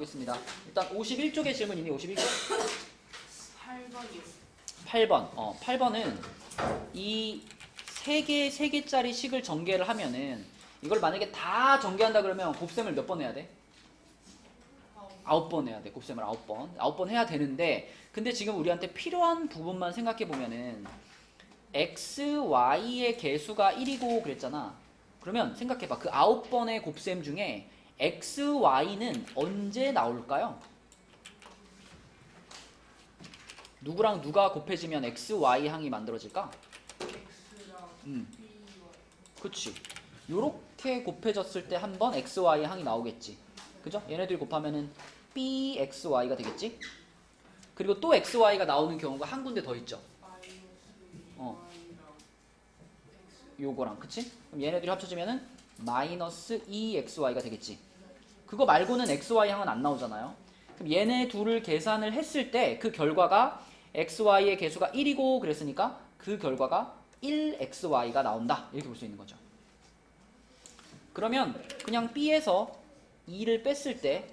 보겠습니다. 일단 51쪽의 질문 있니? 51쪽? 8번이요. 8번. 8번은 이 3개짜리 식을 전개를 하면은 이걸 만약에 다 전개한다 그러면 곱셈을 몇 번 해야 돼? 9번 해야 돼. 곱셈을 9번. 9번 해야 되는데 근데 지금 우리한테 필요한 부분만 생각해 보면은 x, y의 개수가 1이고 그랬잖아. 그러면 생각해 봐. 그 9번의 곱셈 중에 x, y는 언제 나올까요? 누구랑 누가 곱해지면 x, y 항이 만들어질까? X랑 그치. 요렇게 곱해졌을 때 한 번 x, y 항이 나오겠지. 그죠? 얘네들 곱하면은 b, x, y가 되겠지? 그리고 또 x, y가 나오는 경우가 한 군데 더 있죠. 어. 요거랑 그치? 그럼 얘네들이 합쳐지면은 마이너스 2xy가 되겠지. 그거 말고는 xy 항은 안 나오잖아요. 그럼 얘네 둘을 계산을 했을 때 그 결과가 xy의 개수가 1이고 그랬으니까 그 결과가 1xy가 나온다. 이렇게 볼 수 있는 거죠. 그러면 그냥 b에서 2를 뺐을 때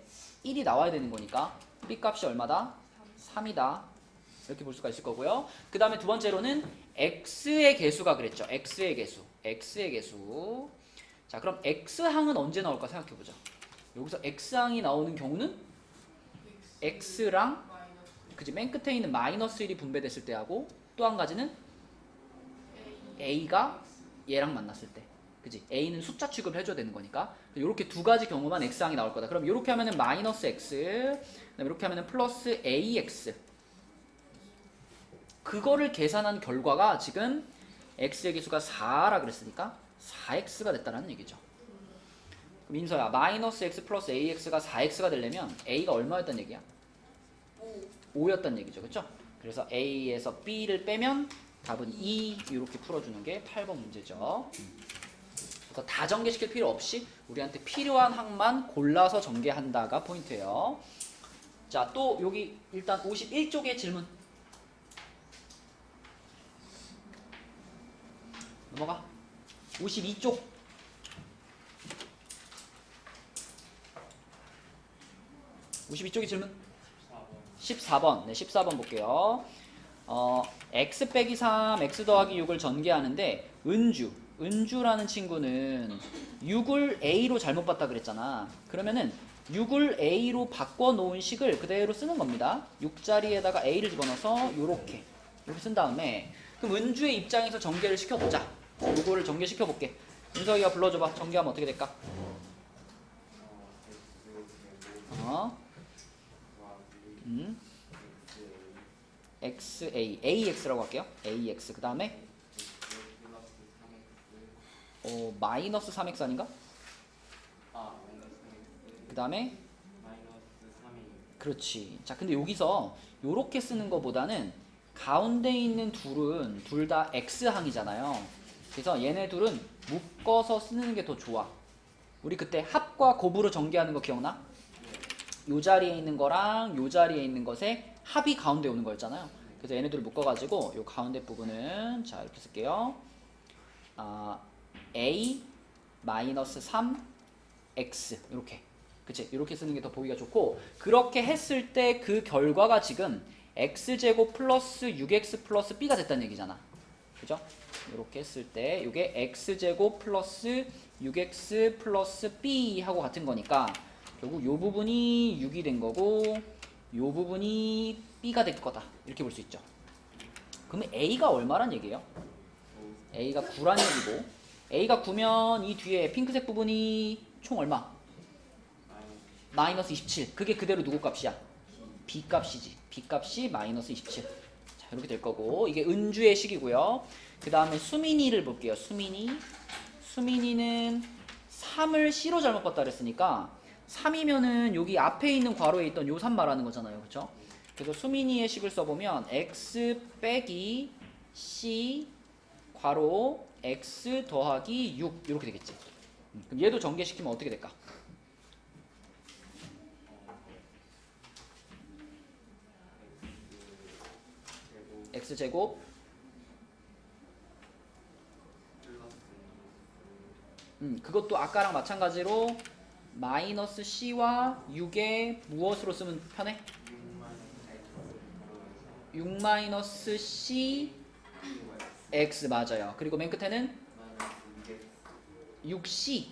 1이 나와야 되는 거니까 b 값이 얼마다? 3이다. 이렇게 볼 수가 있을 거고요. 그 다음에 두 번째로는 x의 개수가 그랬죠. x의 개수. 자, 그럼 x항은 언제 나올까 생각해보자. 여기서 x항이 나오는 경우는 x랑 그치, 맨 끝에 있는 마이너스 1이 분배됐을 때 하고 또 한 가지는 a가 얘랑 만났을 때. 그치? a는 숫자 취급을 해줘야 되는 거니까 이렇게 두 가지 경우만 x항이 나올 거다. 그럼 이렇게 하면은 마이너스 x, 그다음에 이렇게 하면은 플러스 ax. 그거를 계산한 결과가 지금 x의 개수가 4라 그랬으니까 4x가 됐다는 얘기죠. 민서야, 마이너스 x 플러스 ax가 4x가 되려면 a가 얼마였단 얘기야? 5였단 얘기죠. 그쵸? 그래서 a에서 b를 빼면 답은 2 이렇게 풀어주는 게 8번 문제죠. 그래서 다 전개시킬 필요 없이 우리한테 필요한 항만 골라서 전개한다가 포인트예요. 자, 또 여기 일단 51쪽의 질문 넘어가. 52쪽 52쪽의 질문 14번. 네, 14번 볼게요. x 빼기 3, x 더하기 6을 전개하는데 은주라는 친구는 6을 a로 잘못 봤다 그랬잖아. 그러면은 6을 a로 바꿔놓은 식을 그대로 쓰는 겁니다. 6자리에다가 a를 집어넣어서 요렇게 쓴 다음에 그럼 은주의 입장에서 전개를 시켜보자. 요거를 전개시켜볼게. 윤석이가 불러줘봐. 전개하면 어떻게 될까? AX라고 할게요. AX 그 다음에 마이너스 3X 아닌가? 그 다음에 그렇지. 자, 근데 여기서 요렇게 쓰는 것보다는 가운데 있는 둘은 둘 다 X항이잖아요. 그래서 얘네 둘은 묶어서 쓰는 게 더 좋아. 우리 그때 합과 곱으로 전개하는 거 기억나? 요 자리에 있는 거랑 요 자리에 있는 것의 합이 가운데 오는 거였잖아요. 그래서 얘네들을 묶어가지고 요 가운데 부분은 자 이렇게 쓸게요. a 마이너스 3x 이렇게. 그치? 이렇게 쓰는 게 더 보기가 좋고 그렇게 했을 때 그 결과가 지금 x제곱 플러스 6x 플러스 b가 됐다는 얘기잖아. 그죠? 이렇게 했을 때 이게 x제곱 플러스 6x 플러스 b 하고 같은 거니까 결국 요 부분이 6이 된 거고 요 부분이 b가 될 거다. 이렇게 볼 수 있죠. 그러면 a가 얼마란 얘기예요? a가 9란 얘기고 a가 9면 이 뒤에 핑크색 부분이 총 얼마? 마이너스 27. 그게 그대로 누구 값이야? b 값이지. b 값이 마이너스 27. 자, 이렇게 될 거고 이게 은주의 식이고요. 그 다음에 수민이를 볼게요. 수민이는 3을 c로 잘못 봤다 그랬으니까 3이면은 여기 앞에 있는 괄호에 있던 요 3 말하는 거잖아요. 그쵸? 그래서 수민이의 식을 써보면 x 빼기 c 괄호 x 더하기 6 이렇게 되겠지. 그럼 얘도 전개시키면 어떻게 될까? x제곱 그것도 아까랑 마찬가지로 마이너스 C와 6에 무엇으로 쓰면 편해? 6 마이너스 C X 맞아요. 그리고 맨 끝에는 6C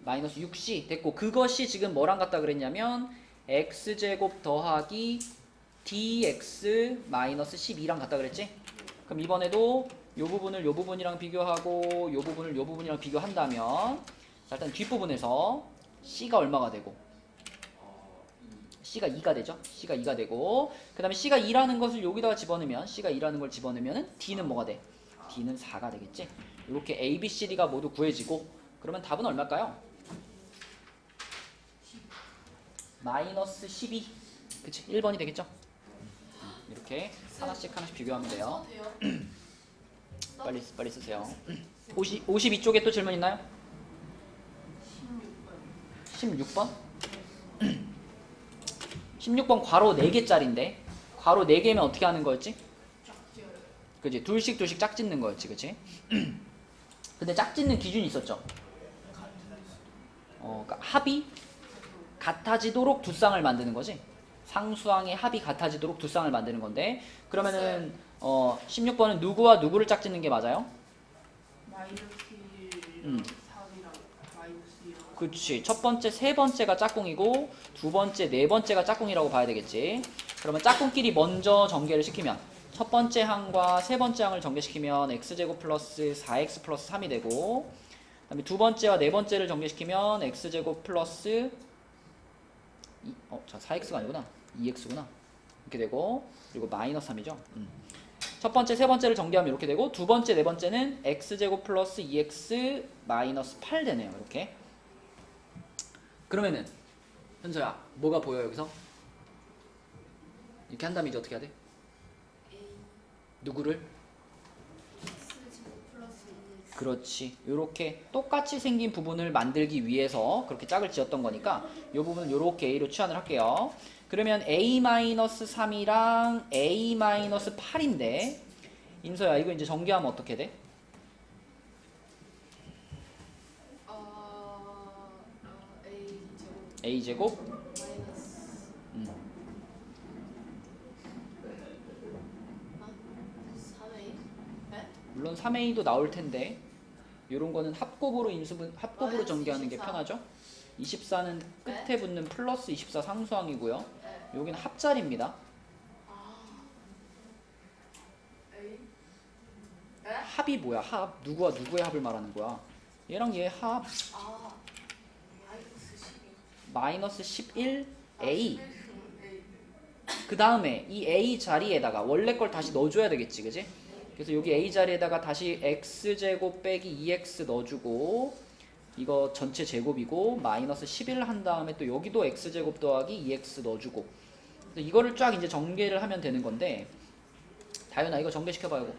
마이너스 6C 됐고, 그것이 지금 뭐랑 같다 그랬냐면 X제곱 더하기 DX 마이너스 12랑 같다 그랬지? 그럼 이번에도 요 부분을 요 부분이랑 비교하고 요 부분을 요 부분이랑 비교한다면, 자, 일단 뒷부분에서 C가 얼마가 되고 C가 2가 되죠? C가 2가 되고, 그 다음에 C가 2라는 것을 여기다가 집어넣으면, C가 2라는 걸 집어넣으면 D는 뭐가 돼? D는 4가 되겠지? 이렇게 A, B, C, D가 모두 구해지고, 그러면 답은 얼마일까요? 마이너스 12. 그치? 1번이 되겠죠? 이렇게 하나씩 비교하면 돼요. 빨리 쓰세요. 52쪽에 또 질문 있나요? 16번? 16번 괄호 4개짜리인데, 괄호 4개면 어떻게 하는 거였지? 그치? 둘씩 짝 짓는 거였지, 그치? 근데 짝 짓는 기준이 있었죠? 그러니까 합이 같아지도록 두 쌍을 만드는 거지. 상수항의 합이 같아지도록 두 쌍을 만드는 건데, 그러면은 16번은 누구와 누구를 짝짓는 게 맞아요? 마이너스 1이랑 3이랑 마이너스 1이랑. 그치. 첫 번째, 세 번째가 짝꿍이고 두 번째, 네 번째가 짝꿍이라고 봐야 되겠지. 그러면 짝꿍끼리 먼저 전개를 시키면, 첫 번째 항과 세 번째 항을 전개시키면 x제곱 플러스 4x 플러스 3이 되고, 그 다음에 두 번째와 네 번째를 전개시키면 x제곱 플러스 4x가 아니구나. 2x구나. 이렇게 되고, 그리고 마이너스 3이죠. 첫 번째, 세 번째를 전개하면 이렇게 되고, 두 번째, 네 번째는 x제곱 플러스 2x 마이너스 8 되네요. 이렇게. 그러면은 현서야, 뭐가 보여 여기서? 이렇게 한다면 이제 어떻게 해야 돼? 누구를? 그렇지. 이렇게 똑같이 생긴 부분을 만들기 위해서 그렇게 짝을 지었던 거니까 이 부분은 이렇게 A로 치환을 할게요. 그러면 A-3이랑 A-8인데, 인서야 이거 이제 전개하면 어떻게 돼? A제곱 마이너스 3A? 네? 물론 3A도 나올 텐데, 이런 거는 합곱으로 전개하는 게 24. 편하죠. 24는 끝에 붙는 플러스 24 상수항이고요. 네. 여기는 합자리입니다. A? 네? 합이 뭐야? 합. 누구와 누구의 합을 말하는 거야? 얘랑 얘 합. 마이너스 12. 마이너스 11A. 그 다음에 이 A 자리에다가 원래 걸 다시 넣어줘야 되겠지, 그지? 그래서 여기 A 자리에다가 다시 x제곱 빼기 2x 넣어주고, 이거 전체 제곱이고 마이너스 11 한 다음에 또 여기도 x제곱 더하기 2x 넣어주고, 그래서 이거를 쫙 이제 전개를 하면 되는 건데, 다현아 이거 전개시켜봐 이거.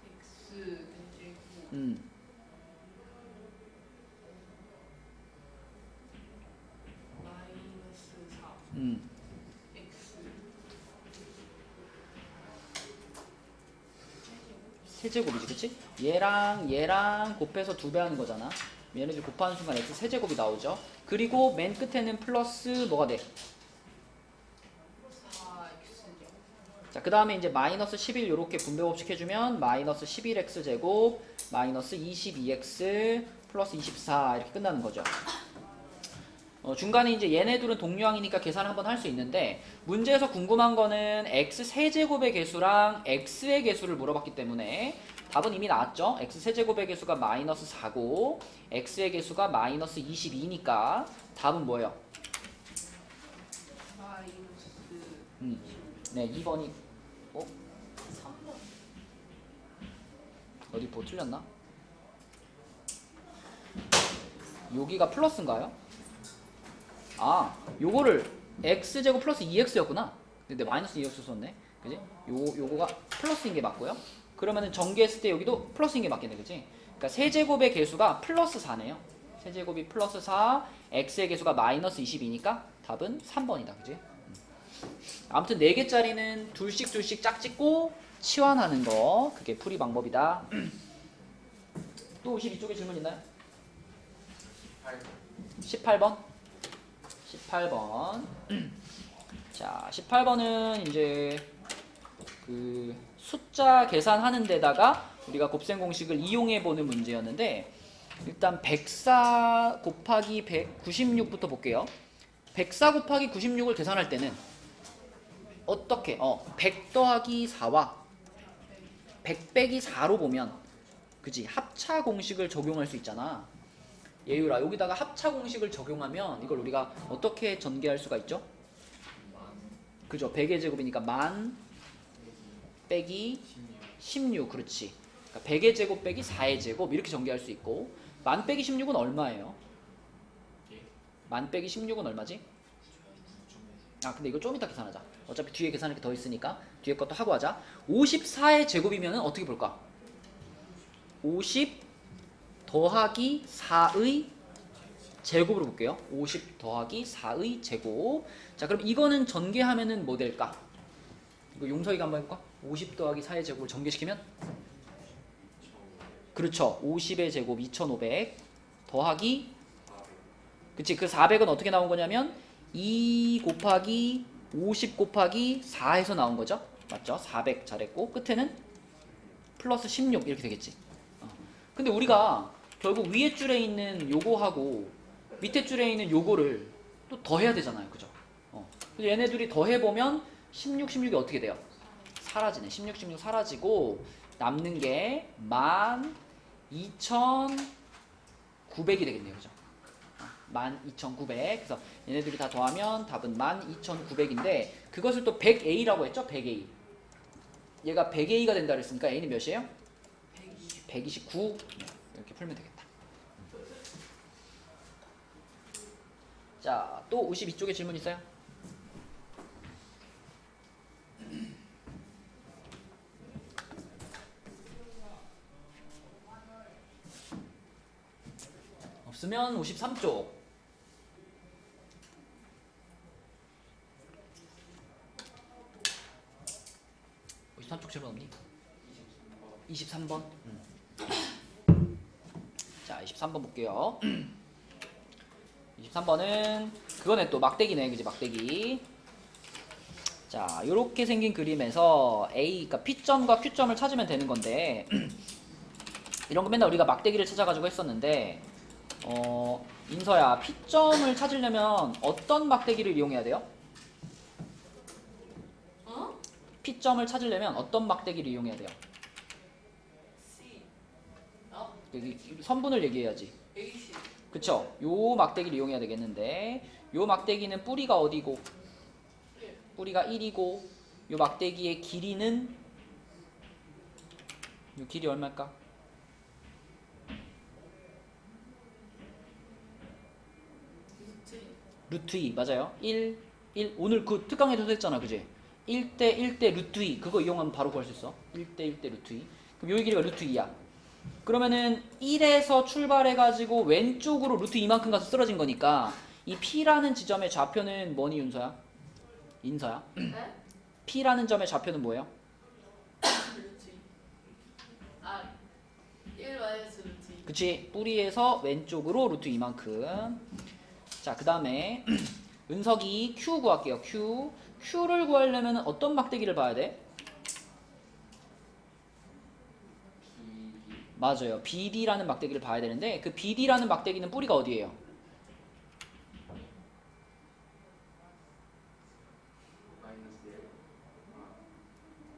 X 제곱 마이너스 4 X 세제곱이지, 그치? 얘랑 곱해서 2배 하는 거잖아. 얘네들 곱하는 순간 x 세제곱이 나오죠. 그리고 맨 끝에는 플러스 뭐가 돼? 4X죠. 자, 그 다음에 이제 마이너스 11 요렇게 분배법칙 해주면 마이너스 11x 제곱 마이너스 22x 플러스 24 이렇게 끝나는 거죠. 중간에 이제 얘네들은 동류항이니까 계산 한번 할 수 있는데, 문제에서 궁금한 거는 x 세제곱의 개수랑 x의 개수를 물어봤기 때문에 답은 이미 나왔죠. x 세제곱의 개수가 마이너스 4고 x의 개수가 마이너스 22니까 답은 뭐예요? 마이너스 네, 2번이 3번. 어디 뭐 틀렸나? 여기가 플러스인가요? 아, 요거를 x제곱 플러스 2x였구나. 근데 마이너스 2x 썼네. 그지? 요거가 플러스인 게 맞고요. 그러면은 전개했을 때 여기도 플러스인 게 맞겠네. 그지? 그러니까 세제곱의 개수가 플러스 4네요. 세제곱이 플러스 4, x의 개수가 마이너스 22니까 답은 3번이다. 그지? 아무튼 4개짜리는 둘씩 짝 짓고 치환하는 거, 그게 풀이 방법이다. 또 52쪽에 질문 있나요? 18번. 18번. 자, 18번은 이제 그 숫자 계산하는 데다가 우리가 곱셈 공식을 이용해 보는 문제였는데, 일단 104 곱하기 196부터 볼게요. 104 곱하기 96을 계산할 때는 어떻게? 100 더하기 4와 100 빼기 4로 보면, 그지? 합차 공식을 적용할 수 있잖아. 예유라, 여기다가 합차 공식을 적용하면 이걸 우리가 어떻게 전개할 수가 있죠? 그죠? 100의 제곱이니까 만 빼기 16, 그렇지. 그러니까 100의 제곱 빼기 4의 제곱 이렇게 전개할 수 있고, 만 빼기 16은 얼마예요? 만 빼기 16은 얼마지? 아, 근데 이거 좀 이따 계산하자. 어차피 뒤에 계산할 게 더 있으니까 뒤에 것도 하고 하자. 54의 제곱이면 어떻게 볼까? 50 더하기 4의 제곱으로 볼게요. 50 더하기 4의 제곱. 자, 그럼 이거는 전개하면은 뭐 될까? 이거 용서이가 한번 해볼까? 50 더하기 4의 제곱을 전개시키면? 그렇죠. 50의 제곱 2500 더하기, 그치, 그 400은 어떻게 나온 거냐면 2 곱하기 50 곱하기 4에서 나온 거죠. 맞죠? 400 잘했고, 끝에는 플러스 16 이렇게 되겠지. 근데 우리가 결국 위에 줄에 있는 요거하고 밑에 줄에 있는 요거를 또 더해야 되잖아요. 그죠? 그래서 얘네 둘이 더해보면 16, 16이 어떻게 돼요? 사라지네. 16, 16 사라지고 남는 게 12,900이 되겠네요. 그죠? 12,900. 그래서 얘네들이 다 더하면 답은 12,900인데, 그것을 또 100A라고 했죠? 100A. 얘가 100A가 된다 그랬으니까 A는 몇이에요? 129. 이렇게 풀면 되겠다. 자, 또 52쪽에 질문 있어요? 없으면 53쪽. 53쪽 질문 없니? 23번. 자, 23번 볼게요. 23번은 그거네, 또 막대기네. 그지? 막대기. 자, 요렇게 생긴 그림에서 A, 그러니까 P점과 Q점을 찾으면 되는 건데, 이런 거 맨날 우리가 막대기를 찾아가지고 했었는데, 인서야, P점을 찾으려면 어떤 막대기를 이용해야 돼요? P점을 찾으려면 어떤 막대기를 이용해야 돼요? C. 여기 선분을 얘기해야지. AC. 그쵸? 요 막대기를 이용해야 되겠는데, 요 막대기는 뿌리가 어디고? 뿌리가 1이고, 요 막대기의 길이는, 요 길이 얼마일까? 루트 2, 맞아요. 1, 오늘 그 특강에서도 했잖아, 그지? 1대 1대 루트 2, 그거 이용하면 바로 구할 수 있어. 1대 1대 루트 2. 그럼 요 길이가 루트 2야. 그러면은 1에서 출발해가지고 왼쪽으로 루트 2만큼 가서 쓰러진 거니까, 이 P라는 지점의 좌표는 뭐니, 윤서야? 인서야? 네? P라는 점의 좌표는 뭐예요? 루트. 아, 1 마이너스 루트 2. 그치? 뿌리에서 왼쪽으로 루트 2만큼. 자, 그 다음에 은석이 Q 구할게요. Q를 구하려면 어떤 막대기를 봐야 돼? 맞아요. BD라는 막대기를 봐야 되는데, 그 BD라는 막대기는 뿌리가 어디예요?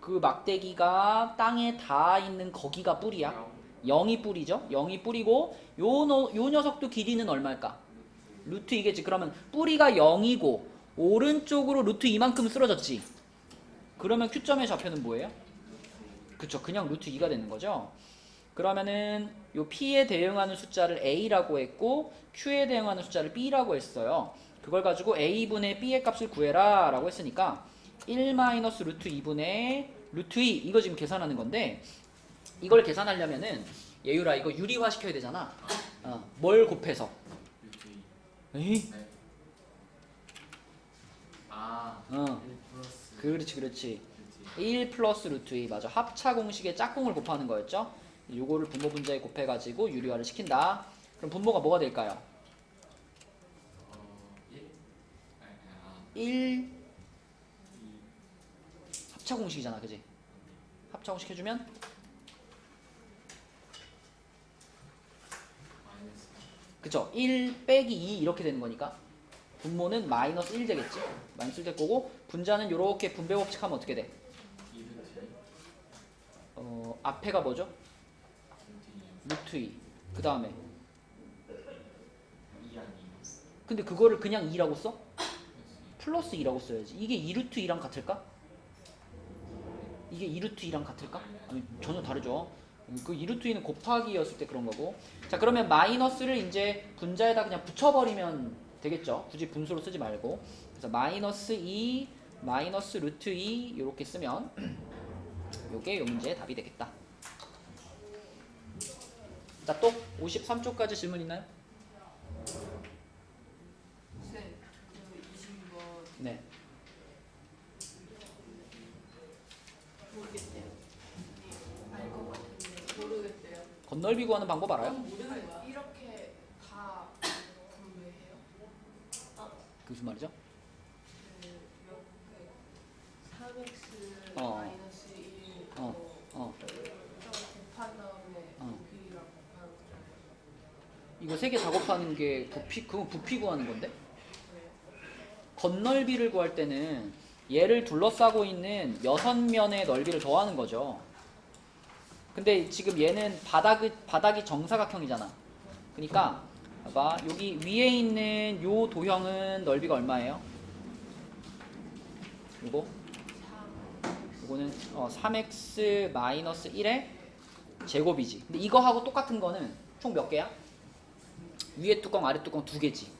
그 막대기가 땅에 닿아 있는 거기가 뿌리야. 0이 뿌리죠. 0이 뿌리고, 요 녀석도 길이는 얼마일까? 루트 2겠지. 그러면 뿌리가 0이고 오른쪽으로 루트 2만큼 쓰러졌지. 그러면 Q점의 좌표는 뭐예요? 그쵸, 그냥 루트 2가 되는 거죠. 그러면은 요 P에 대응하는 숫자를 A라고 했고, Q에 대응하는 숫자를 B라고 했어요. 그걸 가지고 A분의 B의 값을 구해라 라고 했으니까 1 마이너스 루트 2분의 루트 2, 이거 지금 계산하는 건데, 이걸 계산하려면은 예유라, 이거 유리화 시켜야 되잖아. 뭘 곱해서? 에이? 네. 아, 어, 1 플러스 그렇지, 그렇지. 루트 1 플러스 루트 2, 맞아. 합차 공식의 짝꿍을 곱하는 거였죠. 요거를 분모 분자에 곱해가지고 유리화를 시킨다. 그럼 분모가 뭐가 될까요? 1 합차 공식이잖아, 그지? 합차 공식 해주면 그쵸? 1 빼기 2 이렇게 되는 거니까 분모는 마이너스 1 되겠지? 마이너스 1 될 거고 분자는 이렇게 분배 법칙하면 어떻게 돼? 앞에가 뭐죠? 루트 2. 그 다음에 근데 그거를 그냥 2라고 써? 플러스 2라고 써야지. 이게 2루트 2랑 같을까? 이게 2루트 2랑 같을까? 아니 전혀 다르죠. 그 2루트 2는 곱하기였을 때 그런 거고. 자 그러면 마이너스를 이제 분자에다 그냥 붙여버리면 되겠죠. 굳이 분수로 쓰지 말고. 그래서 마이너스 2 마이너스 루트 2 이렇게 쓰면 요게 요 문제의 답이 되겠다. 자 또 53쪽까지 질문 있나요? 쌤, 그 22번 네. 모르겠대요. 알 것 같은데 모르겠대요. 건널비 구하는 방법 알아요? 모르는 거야. 이렇게 다 분배해요? 그 무슨 말이죠? 그 3x 어. 마이너스 1 어. 곱한 다음에 어. 부피랑 곱하는 거잖아요. 이거 세 개 다 곱하는 게 그건 부피 구하는 건데? 그래요? 건널비를 구할 때는 얘를 둘러싸고 있는 6면의 넓이를 더하는 거죠. 근데 지금 얘는 바닥이 정사각형이잖아. 그러니까 봐봐 여기 위에 있는 요 도형은 넓이가 얼마예요? 요거는 3x 마이너스 1의 제곱이지. 근데 이거하고 똑같은 거는 총 몇 개야? 위에 뚜껑 아래 뚜껑 두 개지.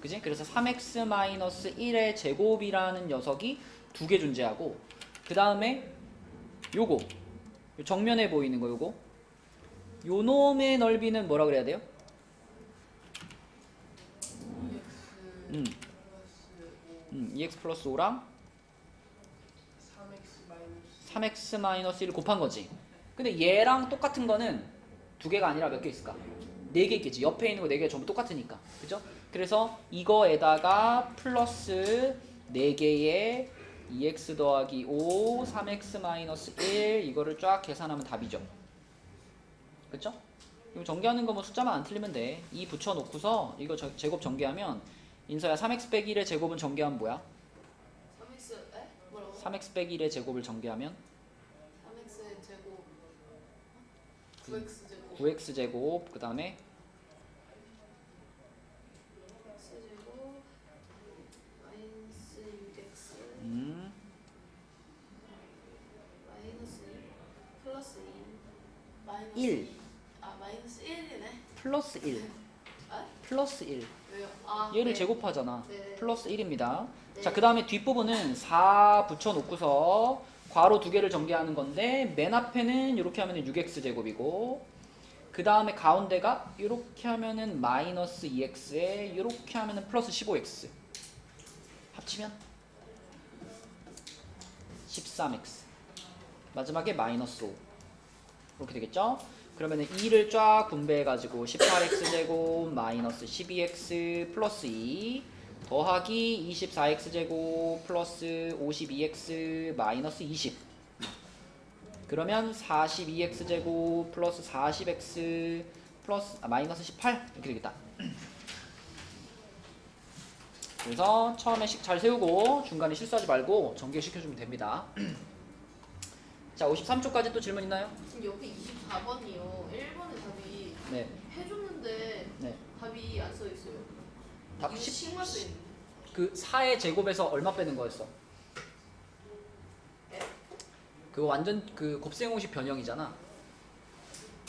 그지? 그래서 3x 마이너스 1의 제곱이라는 녀석이 두 개 존재하고 그 다음에 요거 요 정면에 보이는 거 요거 요 놈의 넓이는 뭐라 그래야 돼요? 2x 플러스 2x 플러스 5랑 3x 마이너스 1을 곱한 거지. 근데 얘랑 똑같은 거는 두 개가 아니라 몇 개 있을까? 네 개 있겠지. 옆에 있는 거 네 개 전부 똑같으니까. 그죠? 그래서 이거에다가 플러스 4개의 2x 더하기 5, 3x 마이너스 1 이거를 쫙 계산하면 답이죠. 그쵸? 이거 전개하는 거 뭐 숫자만 안 틀리면 돼. 2 붙여놓고서 이거 제곱 전개하면 인서야 3x 빼기 1의 제곱은 전개하면 뭐야? 3x 에? 뭐라고? 3x 빼기 1의 제곱을 전개하면 3x 제곱 9x 제곱 9x 제곱 그 다음에 x 제곱 마이너스 6x 마이너스 2 플러스 2 마이너스 1. 2. 아 마이너스 1이네. 플러스 1 아? 플러스 1 왜요? 아 얘를 네. 제곱하잖아. 네. 플러스 1입니다. 네. 자, 그 다음에 뒷부분은 4 붙여놓고서 괄호 두 개를 전개하는 건데 맨 앞에는 이렇게 하면은 6x 제곱이고 그 다음에 가운데가 이렇게 하면은 마이너스 2x에 이렇게 하면은 플러스 15x 합치면 13x 마지막에 마이너스 5 이렇게 되겠죠? 그러면은 2를 쫙 분배해가지고 18x 제곱 마이너스 12x 플러스 2 더하기 24x 제곱 플러스 52x 마이너스 20 그러면 42x 제곱 플러스 40x 플러스 마이너스 18 이렇게 되겠다. 그래서 처음에 식 잘 세우고 중간에 실수하지 말고 전개시켜주면 됩니다. 자 53초까지 또 질문 있나요? 지금 옆에 24번이요. 1번에 답이 네. 해줬는데 네. 답이 안 써 있어요. 답 이거 10, 칭할 수 있는. 그 4의 제곱에서 얼마 빼는 거였어? 네? 그거 완전 그 곱셈 공식 변형이잖아.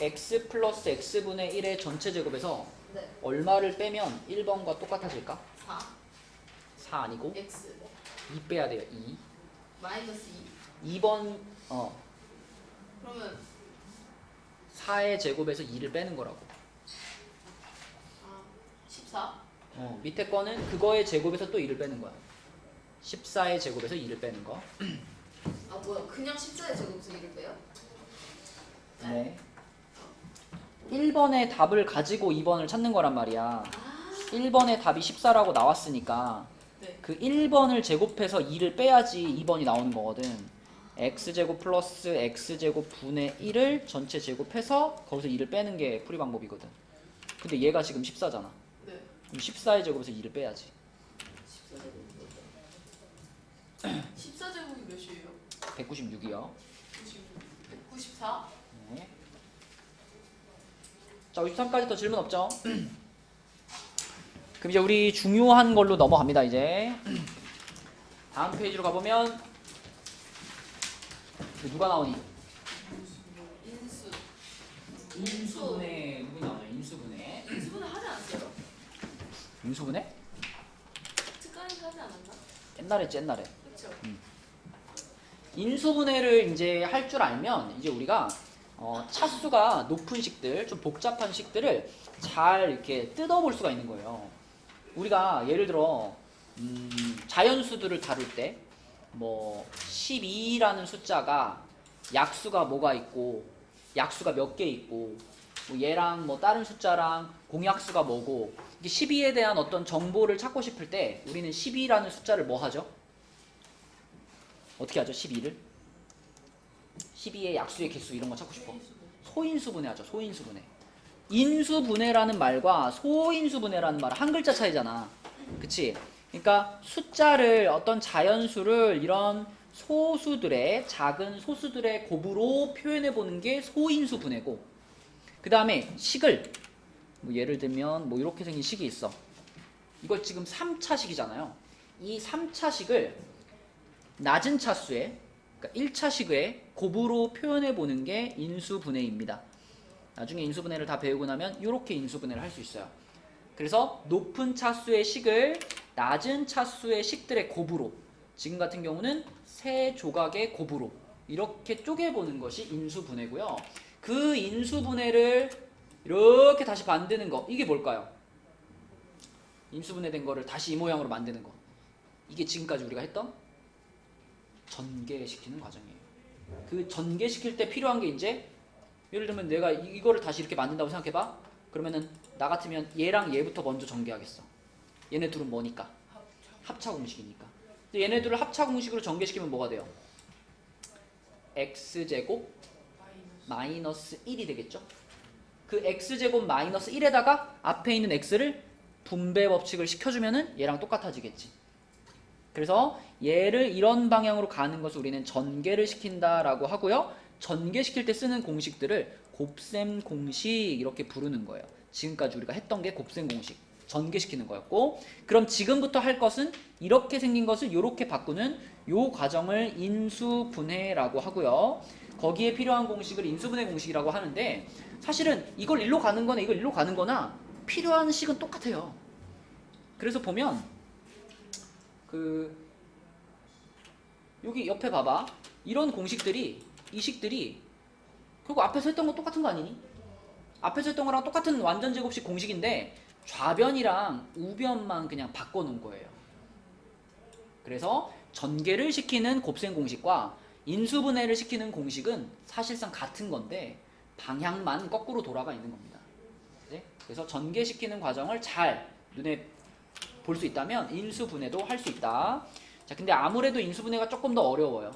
x 플러스 x분의 1의 전체 제곱에서 네. 얼마를 빼면 1번과 똑같아질까? 4 4 아니고 x 2 빼야 돼요. 2. 마이너스 2번 그러면 4의 제곱에서 2를 빼는 거라고. 14? 밑에 거는 그거의 제곱에서 또 2를 빼는 거야. 14의 제곱에서 2를 빼는 거. 아 뭐야 그냥 14의 제곱에서 1을 빼요? 네. 1번의 답을 가지고 2번을 찾는 거란 말이야. 아 1번의 답이 14라고 나왔으니까 네. 그 1번을 제곱해서 2를 빼야지 2번이 나오는 거거든. x제곱 플러스 x제곱 분의 1을 전체 제곱해서 거기서 2를 빼는 게 풀이 방법이거든. 근데 얘가 지금 14잖아. 네. 그럼 14의 제곱에서 2를 빼야지. 14제곱이 몇이에요? 196이요. 194? 네. 자, 53까지 더 질문 없죠? 그럼 이제 우리 중요한 걸로 넘어갑니다. 이제 다음 페이지로 가보면 누가 나오니? 인수. 인수분해 누구 나오냐? 인수분해. 인수분해 하지 않았어요? 인수분해? 특강에서 하지 않았나? 옛날에 했지, 옛날에. 그쵸? 인수분해를 이제 할 줄 알면 이제 우리가 차수가 높은 식들, 좀 복잡한 식들을 잘 이렇게 뜯어볼 수가 있는 거예요. 우리가 예를 들어 자연수들을 다룰 때 뭐 12라는 숫자가 약수가 뭐가 있고 약수가 몇 개 있고 뭐 얘랑 뭐 다른 숫자랑 공약수가 뭐고 이게 12에 대한 어떤 정보를 찾고 싶을 때 우리는 12라는 숫자를 뭐 하죠? 어떻게 하죠? 12를? 12의 약수의 개수 이런 거 찾고 싶어. 소인수분해 하죠. 소인수분해. 인수분해라는 말과 소인수분해라는 말은 한 글자 차이잖아. 그치? 그러니까 숫자를 어떤 자연수를 이런 소수들의 작은 소수들의 곱으로 표현해 보는 게 소인수분해고 그 다음에 식을 뭐 예를 들면 뭐 이렇게 생긴 식이 있어. 이걸 지금 3차식이잖아요. 이 3차식을 낮은 차수의 그러니까 1차식의 곱으로 표현해 보는 게 인수분해입니다. 나중에 인수분해를 다 배우고 나면 이렇게 인수분해를 할 수 있어요. 그래서 높은 차수의 식을 낮은 차수의 식들의 곱으로 지금 같은 경우는 세 조각의 곱으로 이렇게 쪼개보는 것이 인수분해고요. 그 인수분해를 이렇게 다시 만드는 거 이게 뭘까요? 인수분해된 거를 다시 이 모양으로 만드는 거 이게 지금까지 우리가 했던 전개시키는 과정이에요. 그 전개시킬 때 필요한 게 이제 예를 들면 내가 이거를 다시 이렇게 만든다고 생각해봐. 그러면은 나 같으면 얘랑 얘부터 먼저 전개하겠어. 얘네 둘은 뭐니까? 합차 공식이니까. 근데 얘네 둘을 합차 공식으로 전개시키면 뭐가 돼요? x제곱 마이너스 1이 되겠죠? 그 x제곱 마이너스 1에다가 앞에 있는 x를 분배 법칙을 시켜주면은 얘랑 똑같아지겠지. 그래서 얘를 이런 방향으로 가는 것을 우리는 전개를 시킨다라고 하고요. 전개시킬 때 쓰는 공식들을 곱셈 공식 이렇게 부르는 거예요. 지금까지 우리가 했던 게 곱셈 공식, 전개시키는 거였고 그럼 지금부터 할 것은 이렇게 생긴 것을 이렇게 바꾸는 요 과정을 인수분해라고 하고요. 거기에 필요한 공식을 인수분해 공식이라고 하는데 사실은 이걸 일로 가는 거나 이걸 일로 가는 거나 필요한 식은 똑같아요. 그래서 보면 여기 옆에 봐봐. 이런 공식들이 이 식들이 결국 앞에서 했던 거 똑같은 거 아니니? 앞에서 했던 거랑 똑같은 완전 제곱식 공식인데 좌변이랑 우변만 그냥 바꿔놓은 거예요. 그래서 전개를 시키는 곱셈 공식과 인수분해를 시키는 공식은 사실상 같은 건데 방향만 거꾸로 돌아가 있는 겁니다. 네? 그래서 전개시키는 과정을 잘 눈에 볼 수 있다면 인수분해도 할 수 있다. 자, 근데 아무래도 인수분해가 조금 더 어려워요.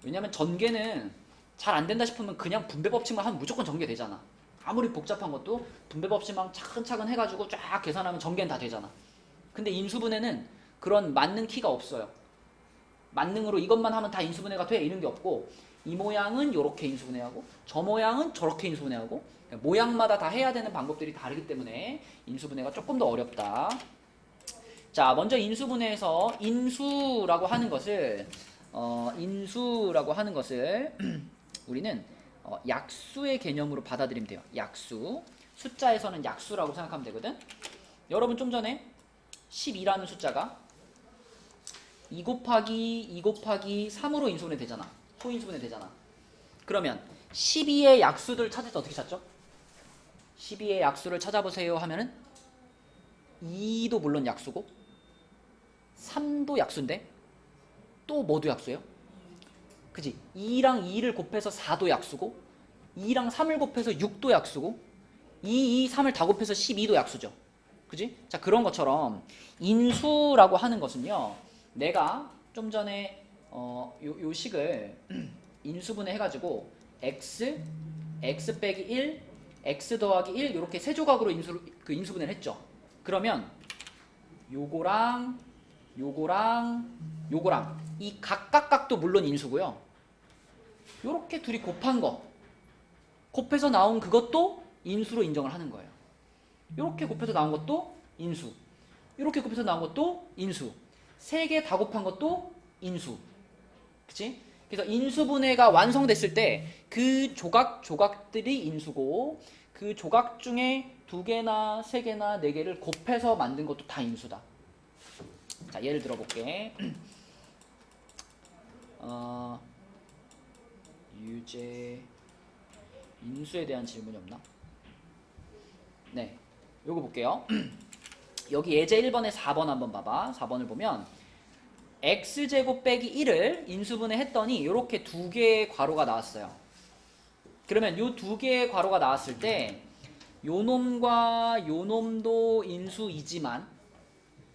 왜냐면 전개는 잘 안 된다 싶으면 그냥 분배 법칙만 하면 무조건 전개되잖아. 아무리 복잡한 것도 분배 법칙만 차근차근 해가지고 쫙 계산하면 전개는 다 되잖아. 근데 인수분해는 그런 만능 키가 없어요. 만능으로 이것만 하면 다 인수분해가 돼 이런 게 없고 이 모양은 이렇게 인수분해하고 저 모양은 저렇게 인수분해하고 모양마다 다 해야 되는 방법들이 다르기 때문에 인수분해가 조금 더 어렵다. 자, 먼저 인수분해에서 인수라고 하는 것을 우리는 약수의 개념으로 받아들이면 돼요. 약수. 숫자에서는 약수라고 생각하면 되거든. 여러분 좀 전에 12라는 숫자가 2 곱하기 3으로 인수분해 되잖아. 소인수분해 되잖아. 그러면 12의 약수들 찾을 때 어떻게 찾죠? 12의 약수를 찾아보세요 하면은 2도 물론 약수고 3도 약수인데 또 뭐도 약수예요? 그치? 2랑 2를 곱해서 4도 약수고 2랑 3을 곱해서 6도 약수고 2, 3을 다 곱해서 12도 약수죠. 그지? 자, 그런 것처럼 인수라고 하는 것은요. 내가 좀 전에 요 식을 인수분해 해가지고 x 빼기 1, x 더하기 1 이렇게 세 조각으로 인수분해를 했죠. 그러면 요거랑 이 각각각도 물론 인수고요. 요렇게 둘이 곱한 거, 곱해서 나온 그것도 인수로 인정을 하는 거예요. 요렇게 곱해서 나온 것도 인수, 요렇게 곱해서 나온 것도 인수, 세 개 다 곱한 것도 인수. 그치? 그래서 인수분해가 완성됐을 때 그 조각들이 인수고, 그 조각 중에 2개나 3개나 4개를 곱해서 만든 것도 다 인수다. 자, 예를 들어 볼게. 유제 인수에 대한 질문이 없나? 네, 요거 볼게요. 여기 예제 1번에 4번 한번 봐봐. 4번을 보면 x제곱 빼기 1을 인수분해 했더니 이렇게 2개의 괄호가 나왔어요. 그러면 요 2개의 괄호가 나왔을 때 요 놈과 요 놈도 인수이지만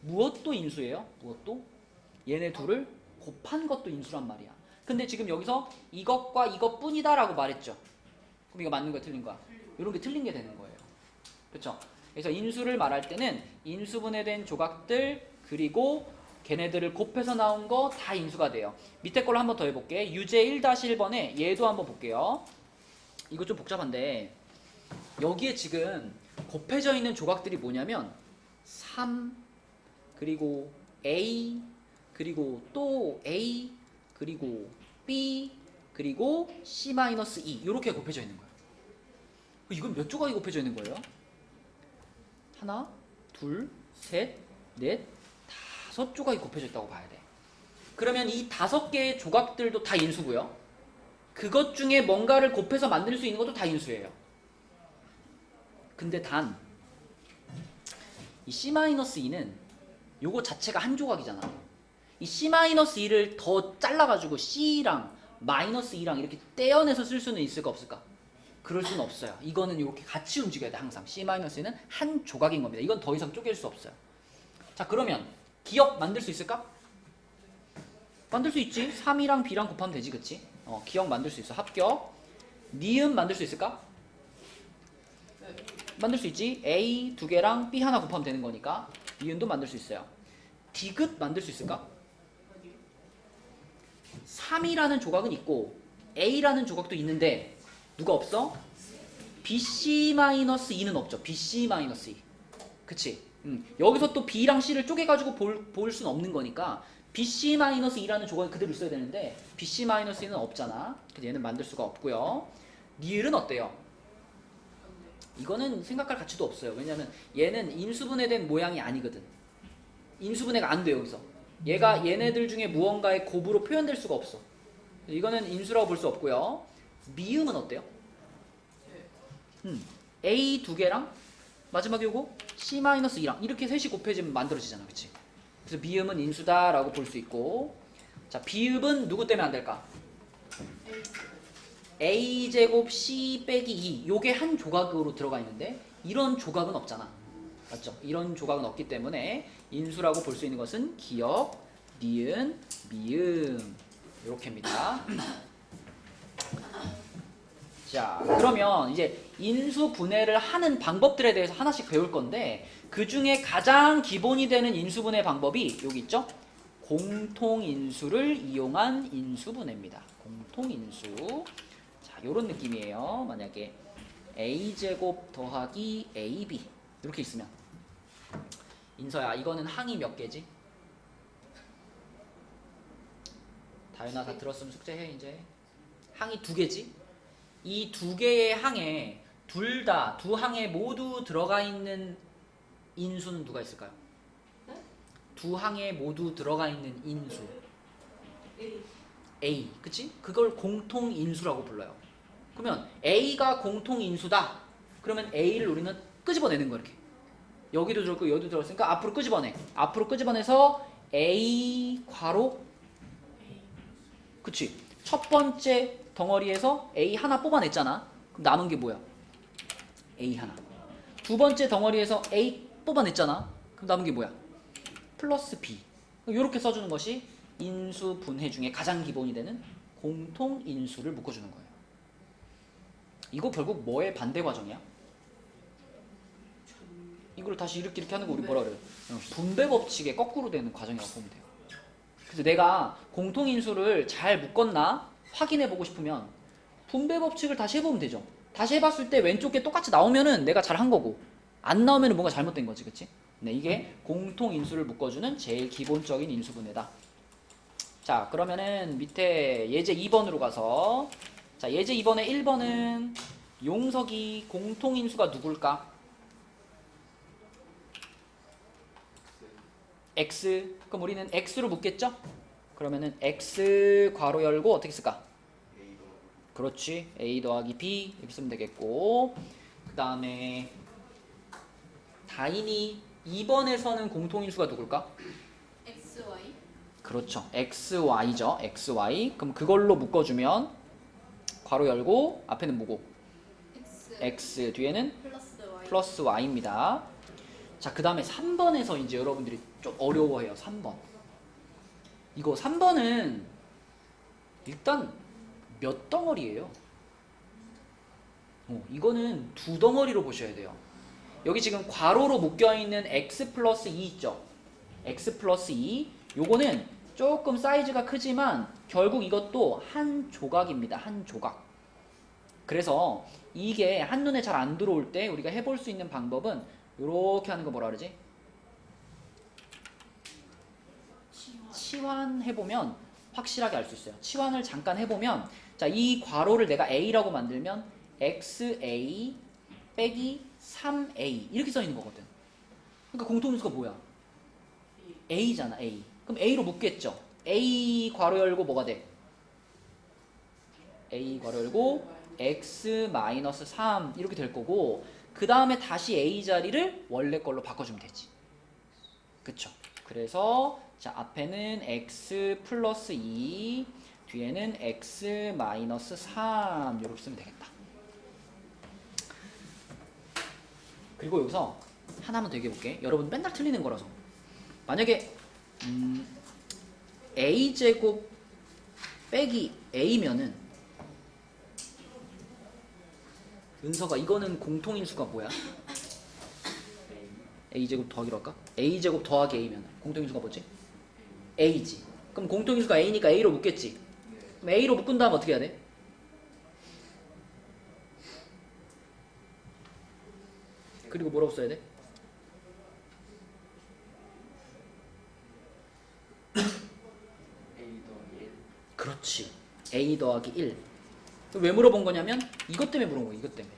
무엇도 인수예요? 무엇도? 얘네 둘을 곱한 것도 인수란 말이야. 근데 지금 여기서 이것과 이것뿐이다 라고 말했죠. 그럼 이거 맞는 거야, 틀린 거야? 이런 게 틀린 게 되는 거예요. 그렇죠? 그래서 인수를 말할 때는 인수분해된 조각들 그리고 걔네들을 곱해서 나온 거 다 인수가 돼요. 밑에 걸로 한번 더 해볼게. 유제 1-1번에 얘도 한번 볼게요. 이거 좀 복잡한데 여기에 지금 곱해져 있는 조각들이 뭐냐면 3 그리고 A 그리고 또 A 그리고 B 그리고 C-2 이렇게 곱해져 있는 거예요. 이건 몇 조각이 곱해져 있는 거예요? 하나, 둘, 셋, 넷, 5조각이 곱해져 있다고 봐야 돼. 그러면 이 5개의 조각들도 다 인수고요. 그것 중에 뭔가를 곱해서 만들 수 있는 것도 다 인수예요. 근데 단 이 C-2는 요거 자체가 한 조각이잖아. 이 C-2를 더 잘라가지고 C랑 -2랑 이렇게 떼어내서 쓸 수는 있을까 없을까? 그럴 수는 없어요. 이거는 이렇게 같이 움직여야 돼. 항상 C-는 한 조각인 겁니다. 이건 더 이상 쪼갤 수 없어요. 자, 그러면 기억 만들 수 있을까? 만들 수 있지. 3이랑 B랑 곱하면 되지, 그치? 기억 만들 수 있어. 합격. 니은 만들 수 있을까? 만들 수 있지. A 2개랑 B 하나 곱하면 되는 거니까 니은도 만들 수 있어요. 디귿 만들 수 있을까? 3이라는 조각은 있고 A라는 조각도 있는데 누가 없어? BC-2는 없죠. BC-2. 그치? 여기서 또 B랑 C를 쪼개가지고 볼 수는 없는 거니까 BC-2라는 조각이 그대로 있어야 되는데 BC-2는 없잖아. 그래서 얘는 만들 수가 없고요. 니을은 어때요? 이거는 생각할 가치도 없어요. 왜냐면 얘는 인수분해된 모양이 아니거든. 인수분해가 안 돼 여기서. 얘가 얘네들 중에 무언가의 곱으로 표현될 수가 없어. 이거는 인수라고 볼 수 없고요. 미음은 어때요? A 2개랑 마지막에 요거 C-2랑 이렇게 셋이 곱해지면 만들어지잖아. 그치? 그래서 미음은 인수다라고 볼 수 있고, 자, 비읍은 누구 때문에 안 될까? A제곱 C 빼기 2 요게 한 조각으로 들어가 있는데 이런 조각은 없잖아. 맞죠? 이런 조각은 없기 때문에 인수라고 볼 수 있는 것은 기역, 니은, 미음 요렇게입니다. 자, 그러면 이제 인수 분해를 하는 방법들에 대해서 하나씩 배울 건데 그 중에 가장 기본이 되는 인수분해 방법이 여기 있죠? 공통인수를 이용한 인수분해입니다. 공통인수. 자, 요런 느낌이에요. 만약에 A제곱 더하기 AB 이렇게 있으면 인서야, 이거는 항이 몇 개지? 다윤아, 다 들었으면 숙제해. 이제 항이 2개지? 이 2개의 항에 두 항에 모두 들어가 있는 인수는 누가 있을까요? 네? 두 항에 모두 들어가 있는 인수 A. A, 그치? 그걸 공통인수라고 불러요. 그러면 A가 공통인수다. 그러면 A를 우리는 끄집어내는 거야. 이렇게 여기도 들었고 여기도 들었으니까 앞으로 끄집어내. 앞으로 끄집어내서 A 괄호, 그치? 첫 번째 덩어리에서 A 하나 뽑아냈잖아. 그럼 남은 게 뭐야? A 하나. 두 번째 덩어리에서 A 뽑아냈잖아. 그럼 남은 게 뭐야? 플러스 b. 이렇게 써주는 것이 인수 분해 중에 가장 기본이 되는 공통 인수를 묶어주는 거예요. 이거 결국 뭐의 반대 과정이야? 이걸 다시 이렇게 하는 거 우리 뭐라 그래요? 분배 법칙의 거꾸로 되는 과정이라고 보면 돼요. 그래서 내가 공통 인수를 잘 묶었나 확인해 보고 싶으면 분배 법칙을 다시 해보면 되죠. 다시 해봤을 때 왼쪽 게 똑같이 나오면은 내가 잘 한 거고, 안 나오면은 뭔가 잘못된 거지, 그치? 네, 이게 공통 인수를 묶어주는 제일 기본적인 인수분해다. 자, 그러면은 밑에 예제 2번으로 가서, 자, 예제 2번에 1번은 용석이 공통 인수가 누굴까? x. 그럼 우리는 x로 묶겠죠? 그러면은 x 괄호 열고 어떻게 쓸까? 그렇지. a 더하기 b 이렇게 쓰면 되겠고, 그 다음에 다인이 2번에서는 공통인수가 누굴까? XY 그렇죠. xy죠. xy. 그럼 그걸로 묶어주면 괄호 열고 앞에는 뭐고? x 뒤에는 플러스 Y 플러스 y입니다. 자, 그 다음에 3번에서 이제 여러분들이 좀 어려워해요. 3번. 이거 3번은 일단 몇 덩어리예요? 이거는 두 덩어리로 보셔야 돼요. 여기 지금 괄호로 묶여있는 x 플러스 2 있죠? x 플러스 2. 요거는 조금 사이즈가 크지만 결국 이것도 한 조각입니다. 한 조각. 그래서 이게 한눈에 잘 안 들어올 때 우리가 해볼 수 있는 방법은 요렇게 하는 거 뭐라 그러지? 치환해보면 확실하게 알 수 있어요. 치환을 잠깐 해보면, 자, 이 괄호를 내가 a라고 만들면 xa 빼기 3a 이렇게 써 있는 거거든. 그러니까 공통인수가 뭐야? a잖아, a. 그럼 a로 묶겠죠. a 괄호 열고 뭐가 돼? a 괄호 열고 x 마이너스 3 이렇게 될 거고, 그 다음에 다시 a 자리를 원래 걸로 바꿔주면 되지. 그쵸? 그래서 자, 앞에는 x 플러스 2, 뒤에는 x 마이너스 3 이렇게 쓰면 되겠다. 그리고 여기서 하나만 더 얘기해볼게. 여러분 맨날 틀리는 거라서. 만약에 a제곱 빼기 a면은, 은서가 이거는 공통인수가 뭐야? a제곱 더하기로 할까? a제곱 더하기 a면 공통인수가 뭐지? a지. 그럼 공통인수가 a니까 a로 묶겠지. 그럼 a로 묶은 다음 어떻게 해야 돼? 그리고 뭐라고 써야 돼? 그렇지. a 더하기 1. 왜 물어본 거냐면 이것 때문에 물어본 거야. 이것 때문에.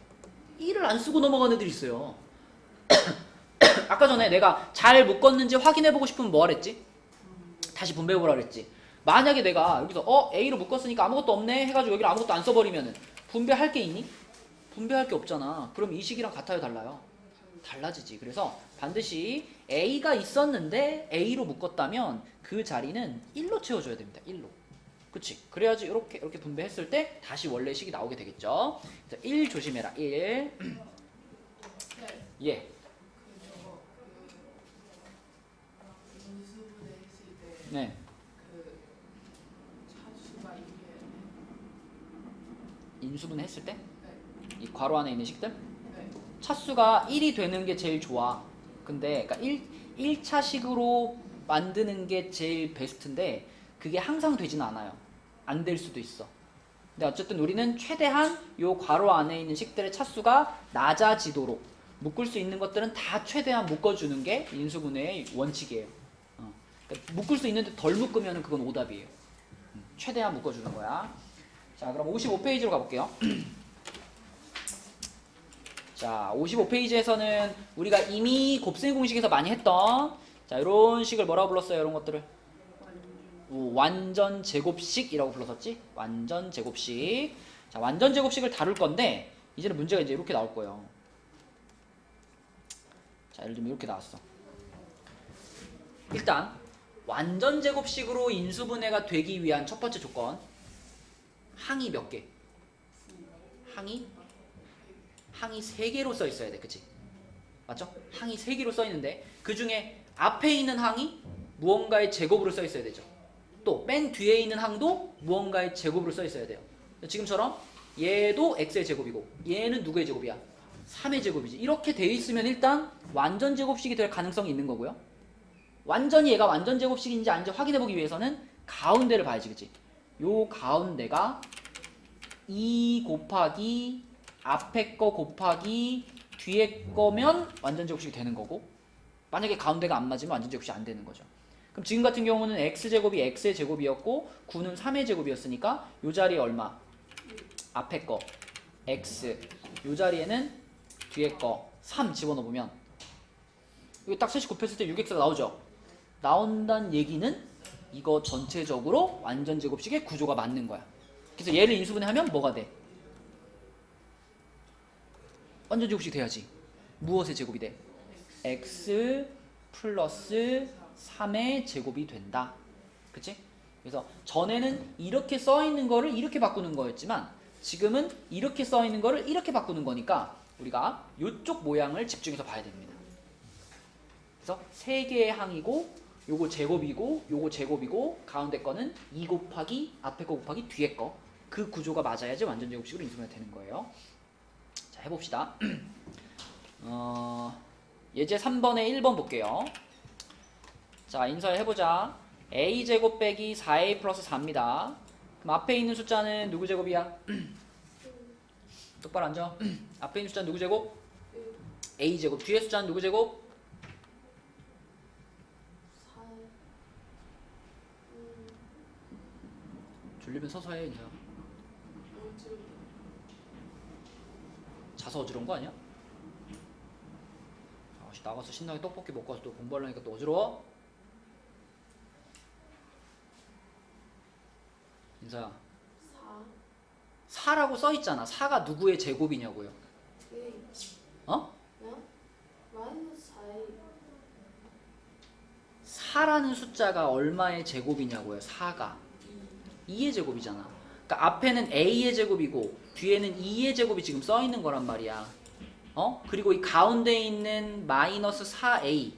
1을 안 쓰고 넘어가는 애들이 있어요. 아까 전에 내가 잘 묶었는지 확인해보고 싶으면 뭐 하랬지? 다시 분배해보라 그랬지. 만약에 내가 여기서 A로 묶었으니까 아무것도 없네 해가지고 여기를 아무것도 안 써버리면은 분배할 게 있니? 분배할 게 없잖아. 그럼 이 식이랑 같아요, 달라요? 달라지지. 그래서 반드시 A가 있었는데 A로 묶었다면 그 자리는 1로 채워줘야 됩니다. 1로. 그치? 그래야지 이렇게 분배했을 때 다시 원래 식이 나오게 되겠죠. 그래서 1 조심해라. 1. 예. 인수분해 했을 때 네. 그 차수가 이게 인수분해 했을 때? 네. 이 괄호 안에 있는 식들? 네. 차수가 1이 되는 게 제일 좋아. 근데 그러니까 1차식으로 만드는 게 제일 베스트인데 그게 항상 되진 않아요. 안 될 수도 있어. 근데 어쨌든 우리는 최대한 요 괄호 안에 있는 식들의 차수가 낮아지도록 묶을 수 있는 것들은 다 최대한 묶어주는 게 인수분해의 원칙이에요. 그러니까 묶을 수 있는데 덜 묶으면 그건 오답이에요. 최대한 묶어주는 거야. 자, 그럼 55페이지로 가볼게요. 자, 55페이지에서는 우리가 이미 곱셈 공식에서 많이 했던, 자, 이런 식을 뭐라고 불렀어요? 이런 것들을 완전 제곱식이라고 불렀었지? 완전 제곱식. 자, 완전 제곱식을 다룰 건데 이제는 문제가 이제 이렇게 나올 거예요. 자, 예를 들면 이렇게 나왔어. 일단 완전 제곱식으로 인수분해가 되기 위한 첫 번째 조건, 항이 몇 개? 항이 3개로 써 있어야 돼. 그치? 맞죠? 항이 3개로 써 있는데 그 중에 앞에 있는 항이 무언가의 제곱으로 써 있어야 되죠. 또 맨 뒤에 있는 항도 무언가의 제곱으로 써 있어야 돼요. 지금처럼 얘도 x의 제곱이고 얘는 누구의 제곱이야? 3의 제곱이지. 이렇게 돼 있으면 일단 완전 제곱식이 될 가능성이 있는 거고요. 완전히 얘가 완전 제곱식인지 아닌지 확인해 보기 위해서는 가운데를 봐야지, 그치? 요 가운데가 2 곱하기 앞에 거 곱하기 뒤에 거면 완전 제곱식이 되는 거고, 만약에 가운데가 안 맞으면 완전 제곱식이 안 되는 거죠. 그럼 지금 같은 경우는 x제곱이 x의 제곱이었고 9는 3의 제곱이었으니까 요 자리에 얼마? 앞에 거 x, 요 자리에는 뒤에 거 3 집어넣으면 이거 딱 셋이 곱했을 때 6x가 나오죠? 나온다는 얘기는 이거 전체적으로 완전 제곱식의 구조가 맞는 거야. 그래서 얘를 인수분해하면 뭐가 돼? 완전 제곱식 돼야지. 무엇의 제곱이 돼? x 플러스 3의 제곱이 된다. 그치? 그래서 전에는 이렇게 써 있는 거를 이렇게 바꾸는 거였지만 지금은 이렇게 써 있는 거를 이렇게 바꾸는 거니까 우리가 이쪽 모양을 집중해서 봐야 됩니다. 그래서 3개의 항이고 요거 제곱이고 요거 제곱이고 가운데 거는 2 곱하기 앞에 거 곱하기 뒤에 거, 그 구조가 맞아야지 완전 제곱식으로 인수분해 되는 거예요. 자, 해봅시다. 예제 3번에 1번 볼게요. 자, 인서해보자. a제곱 빼기 4a 플러스 4입니다. 그럼 앞에 있는 숫자는 누구 제곱이야? 똑바로 앉아. 앞에 있는 숫자는 누구 제곱? a제곱. 뒤에 숫자는 누구 제곱? 4. 졸리면 서서 해, 인서야. 어지러워. 자서 어지러운 거 아니야? 아씨, 나가서 신나게 떡볶이 먹고 와서 또 공부하려니까 또 어지러워? 인서야, 4. 4라고 써있잖아. 4가 누구의 제곱이냐고요? 네. 어? 네? 마이너스 4에 4라는 숫자가 얼마의 제곱이냐고요? 4가 2의 제곱이잖아. 그러니까 앞에는 a의 제곱이고 뒤에는 2의 제곱이 지금 써 있는 거란 말이야. 그리고 이 가운데 있는 마이너스 4a,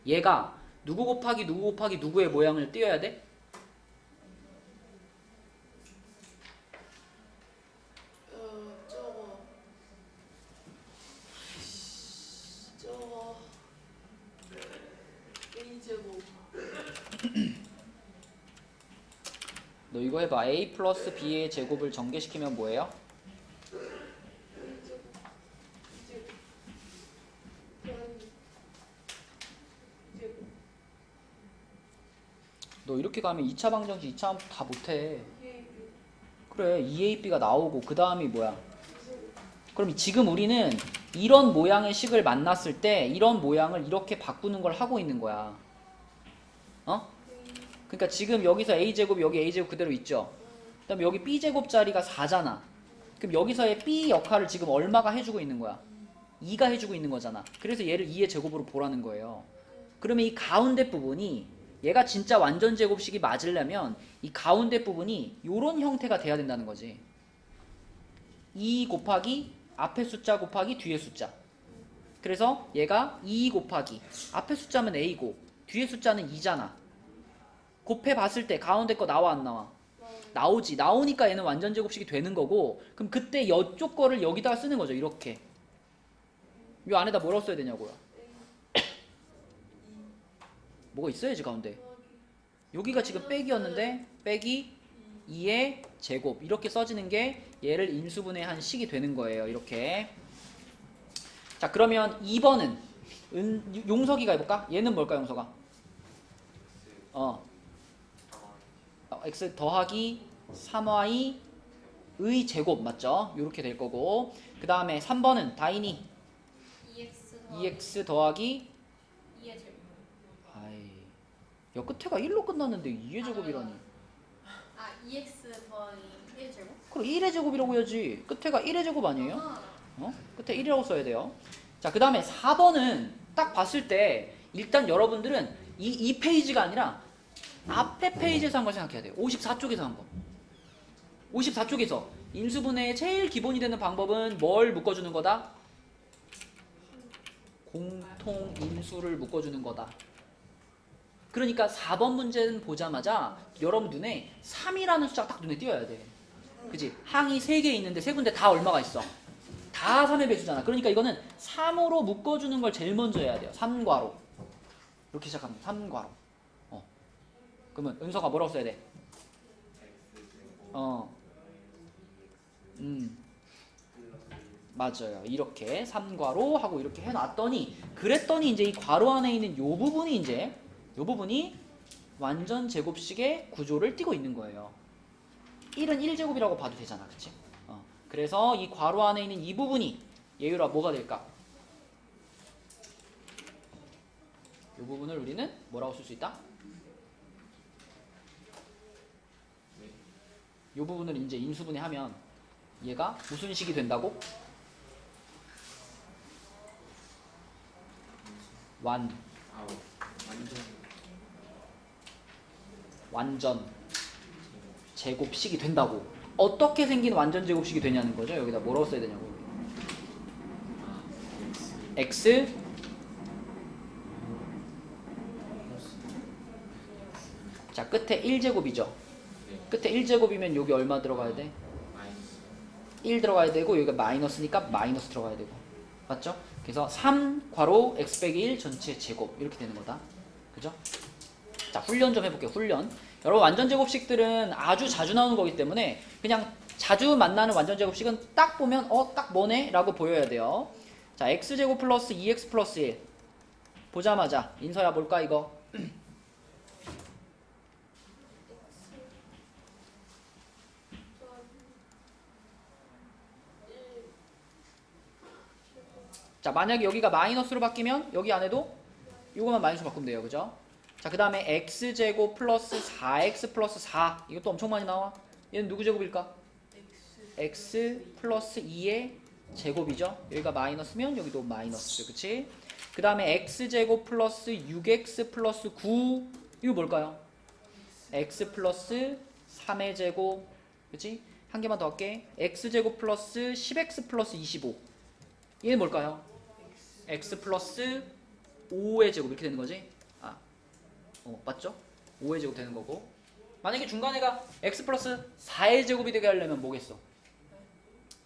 얘가 누구 곱하기 누구 곱하기 누구의 모양을 띄워야 돼? 저거 A제곱. 너 이거 해봐. a 플러스 b의 제곱을 전개시키면 뭐예요? A제곱. B제곱. B제곱. 너 이렇게 가면 2차 방정식 2차 함수 다 못해. A 그래, 2ab가 나오고 그 다음이 뭐야? B제곱. 그럼 지금 우리는 이런 모양의 식을 만났을 때 이런 모양을 이렇게 바꾸는 걸 하고 있는 거야. 그러니까 지금 여기서 a제곱 여기 a제곱 그대로 있죠. 그 다음에 여기 b제곱 자리가 4잖아. 그럼 여기서의 b 역할을 지금 얼마가 해주고 있는 거야? 2가 해주고 있는 거잖아. 그래서 얘를 2의 제곱으로 보라는 거예요. 그러면 이 가운데 부분이 얘가 진짜 완전 제곱식이 맞으려면 이 가운데 부분이 이런 형태가 돼야 된다는 거지. 2 곱하기 앞에 숫자 곱하기 뒤에 숫자. 그래서 얘가 2 곱하기 앞에 숫자면 a고 뒤에 숫자는 2잖아. 곱해 봤을 때 가운데 거 나와 안 나와? 나오지. 나오니까 얘는 완전 제곱식이 되는 거고, 그럼 그때 이쪽 거를 여기다가 쓰는 거죠. 이렇게. 이 안에다 뭐라고 써야 되냐고요? 뭐가 있어야지 가운데. 여기가 지금 빼기였는데 빼기 2의 제곱 이렇게 써지는 게 얘를 인수분해한 식이 되는 거예요. 이렇게. 자, 그러면 2번은 용석이가 해볼까? 얘는 뭘까, 용석아? x 더하기 3y의 제곱 맞죠? 이렇게 될 거고, 그 다음에 3번은 다인이 2x 더하기 2의 제곱. 아이, 야, 끝에가 1로 끝났는데 2의 제곱이라니. 2x 더하기 1 제곱? 그럼 1의 제곱이라고 해야지. 끝에가 1의 제곱 아니에요? 아, 끝에 1이라고 써야 돼요. 자, 그 다음에 4번은 딱 봤을 때 일단 여러분들은 이 페이지가 아니라 앞에 페이지에서 한 걸 생각해야 돼요. 54쪽에서 한 거. 54쪽에서 인수분해의 제일 기본이 되는 방법은 뭘 묶어주는 거다? 공통 인수를 묶어주는 거다. 그러니까 4번 문제는 보자마자 여러분 눈에 3이라는 숫자가 딱 눈에 띄어야 돼. 그치? 항이 3개 있는데 세 군데 다 얼마가 있어? 다 3의 배수잖아. 그러니까 이거는 3으로 묶어주는 걸 제일 먼저 해야 돼요. 3괄호. 이렇게 시작합니다. 3괄호. 그러면 은서가 뭐라고 써야 돼? 맞아요. 이렇게 3괄호 하고 이렇게 해놨더니 그랬더니 이제 이 괄호 안에 있는 요 부분이 요 부분이 완전 제곱식의 구조를 띠고 있는 거예요. 1은 1제곱이라고 봐도 되잖아. 그치? 그래서 이 괄호 안에 있는 이 부분이 예율아 뭐가 될까? 이 부분을 우리는 뭐라고 쓸 수 있다? 이 부분을 이제 인수분해 하면 얘가 무슨 식이 된다고? 완전 제곱식이 된다고. 어떻게 생긴 완전 제곱식이 되냐는 거죠. 여기다 뭐라고 써야 되냐고. x 자 끝에 1제곱이죠. 끝에 1제곱이면 여기 얼마 들어가야 돼? 1 들어가야 되고 여기가 마이너스니까 마이너스 들어가야 되고. 맞죠? 그래서 3 괄호 x 빼기 1 전체 제곱 이렇게 되는 거다. 그죠? 자 훈련 좀 해볼게요. 훈련. 여러분 완전 제곱식들은 아주 자주 나오는 거기 때문에 그냥 자주 만나는 완전 제곱식은 딱 보면 딱 뭐네? 라고 보여야 돼요. 자 x제곱 플러스 2x 플러스 1 보자마자 인서야 뭘까 이거? 자 만약에 여기가 마이너스로 바뀌면 여기 안에도 이거만 마이너스로 바꾸면 돼요. 그죠? 자 그 다음에 x제곱 플러스 4x 플러스 4 이것도 엄청 많이 나와. 얘는 누구 제곱일까? x 플러스 2의 제곱이죠. 여기가 마이너스면 여기도 마이너스죠. 그치? 그 다음에 x제곱 플러스 6x 플러스 9 이거 뭘까요? x 플러스 3의 제곱. 그치? 한 개만 더 할게. x제곱 플러스 10x 플러스 25 얘는 뭘까요? x 플러스 5의 제곱 이렇게 되는 거지? 맞죠? 5의 제곱 되는 거고. 만약에 중간에가 x 플러스 4의 제곱이 되게 하려면 뭐겠어?